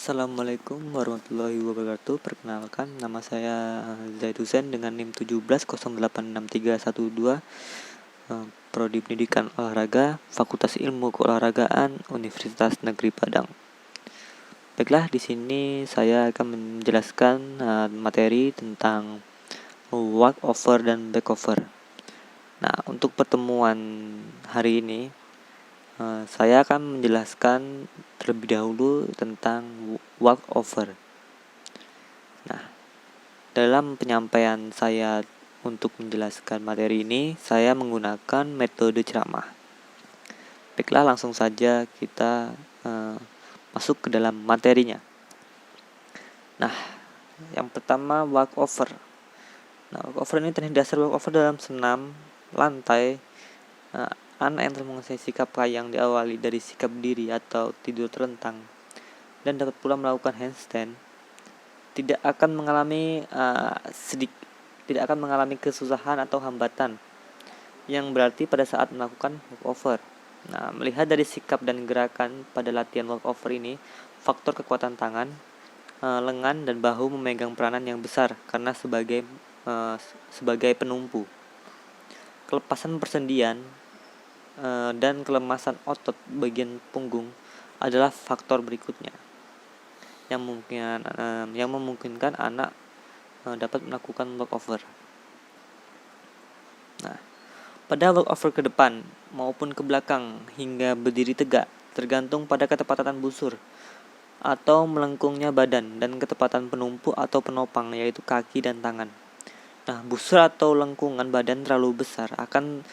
Assalamualaikum warahmatullahi wabarakatuh. Perkenalkan, nama saya Zaid Hussein dengan NIM 17086312, Prodi Pendidikan Olahraga, Fakultas Ilmu Keolahragaan, Universitas Negeri Padang. Baiklah, di sini saya akan menjelaskan materi tentang walkover dan backover. Nah, untuk pertemuan hari ini saya akan menjelaskan terlebih dahulu tentang walkover. Nah, dalam penyampaian saya untuk menjelaskan materi ini, saya menggunakan metode ceramah. Baiklah, langsung saja kita masuk ke dalam materinya. Nah, yang pertama walkover. Nah, walkover ini teknik dasar walkover dalam senam lantai. Anak yang telah menguasai sikap kayang diawali dari sikap diri atau tidur terlentang dan dapat pula melakukan handstand, tidak akan mengalami kesusahan atau hambatan yang berarti pada saat melakukan walkover. Nah, melihat dari sikap dan gerakan pada latihan walkover ini, faktor kekuatan tangan, lengan dan bahu memegang peranan yang besar karena sebagai penumpu. Kelepasan persendian dan kelemasan otot bagian punggung adalah faktor berikutnya yang memungkinkan anak dapat melakukan walkover. Nah, pada walkover ke depan maupun ke belakang hingga berdiri tegak tergantung pada ketepatan busur atau melengkungnya badan dan ketepatan penumpu atau penopang, yaitu kaki dan tangan. Nah, busur atau lengkungan badan terlalu besar akan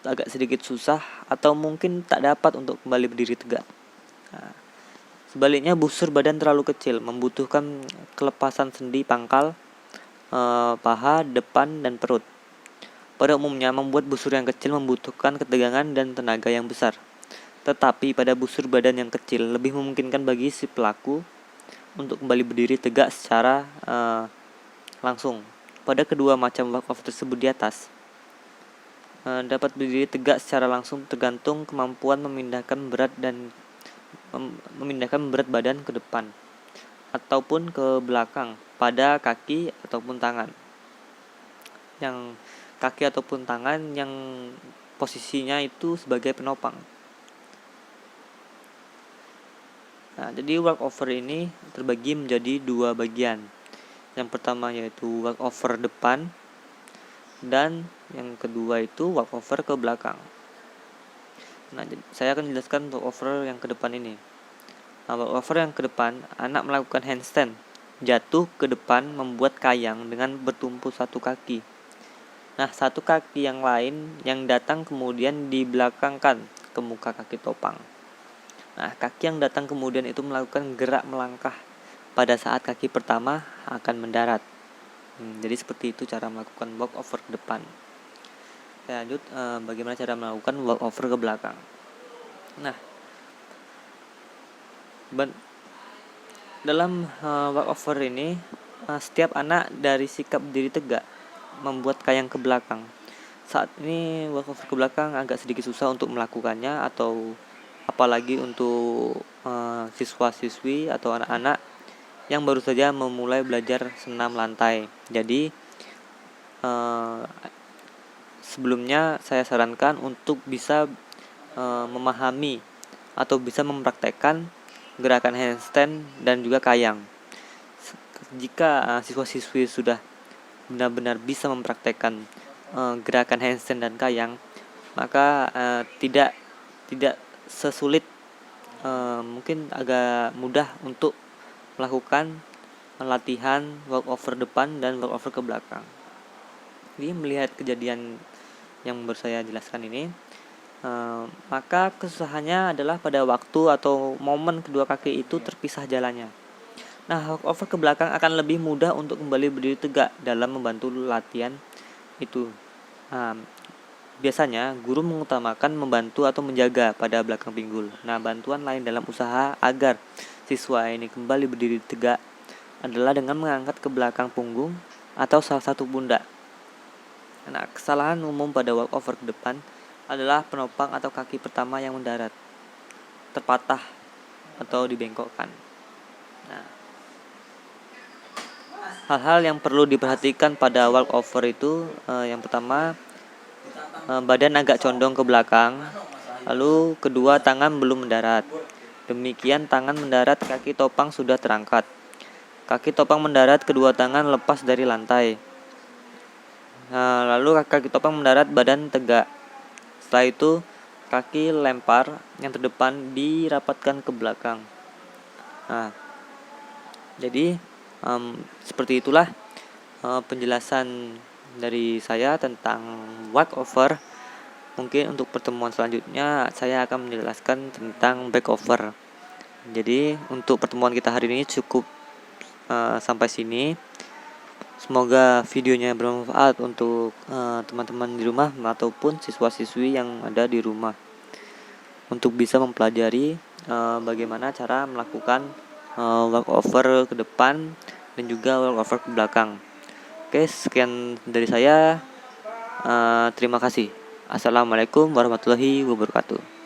agak sedikit susah atau mungkin tak dapat untuk kembali berdiri tegak. Nah, sebaliknya, busur badan terlalu kecil membutuhkan kelepasan sendi pangkal, paha, depan, dan perut. Pada umumnya, membuat busur yang kecil membutuhkan ketegangan dan tenaga yang besar. Tetapi pada busur badan yang kecil lebih memungkinkan bagi si pelaku untuk kembali berdiri tegak secara langsung. Pada kedua macam walkover tersebut di atas, dapat berdiri tegak secara langsung tergantung kemampuan memindahkan berat badan ke depan ataupun ke belakang pada kaki ataupun tangan. Yang kaki ataupun tangan yang posisinya itu sebagai penopang. Nah, jadi walkover ini terbagi menjadi dua bagian. Yang pertama yaitu walkover depan, dan yang kedua itu walkover ke belakang. Nah, saya akan jelaskan walkover yang ke depan ini. Nah, walkover yang ke depan, anak melakukan handstand, jatuh ke depan membuat kayang dengan bertumpu satu kaki. Nah, satu kaki yang lain yang datang kemudian dibelakangkan ke muka kaki topang. Nah, kaki yang datang kemudian itu melakukan gerak melangkah pada saat kaki pertama akan mendarat. Jadi seperti itu cara melakukan walkover ke depan. Saya lanjut bagaimana cara melakukan walkover ke belakang. Nah, dalam walkover ini setiap anak dari sikap diri tegak membuat kayang ke belakang. Saat ini walkover ke belakang agak sedikit susah untuk melakukannya, atau apalagi untuk siswa-siswi atau anak-anak yang baru saja memulai belajar senam lantai. Jadi sebelumnya saya sarankan untuk bisa memahami atau bisa mempraktekkan gerakan handstand dan juga kayang. Jika siswa-siswi sudah benar-benar bisa mempraktekkan gerakan handstand dan kayang, maka tidak sesulit, mungkin agak mudah untuk melakukan latihan walkover depan dan walkover ke belakang. Jadi melihat kejadian yang baru saya jelaskan ini, maka kesusahannya adalah pada waktu atau momen kedua kaki itu terpisah jalannya. Nah, walkover ke belakang akan lebih mudah untuk kembali berdiri tegak dalam membantu latihan itu. Biasanya guru mengutamakan membantu atau menjaga pada belakang pinggul. Nah, bantuan lain dalam usaha agar siswa ini kembali berdiri tegak adalah dengan mengangkat ke belakang punggung atau salah satu pundak. Nah, kesalahan umum pada walkover ke depan adalah penopang atau kaki pertama yang mendarat, terpatah atau dibengkokkan. Nah, hal-hal yang perlu diperhatikan pada walkover itu, yang pertama, badan agak condong ke belakang, lalu kedua tangan belum mendarat. Demikian tangan mendarat, kaki topang sudah terangkat. Kaki topang mendarat, kedua tangan lepas dari lantai. Lalu kaki topang mendarat, badan tegak. Setelah itu kaki lempar, yang terdepan dirapatkan ke belakang. Nah, jadi seperti itulah penjelasan dari saya tentang walkover. Mungkin untuk pertemuan selanjutnya saya akan menjelaskan tentang backover. Jadi untuk pertemuan kita hari ini cukup sampai sini. Semoga videonya bermanfaat untuk teman-teman di rumah ataupun siswa-siswi yang ada di rumah untuk bisa mempelajari bagaimana cara melakukan walkover ke depan dan juga walkover ke belakang. Oke, sekian dari saya. Terima kasih. Assalamualaikum warahmatullahi wabarakatuh.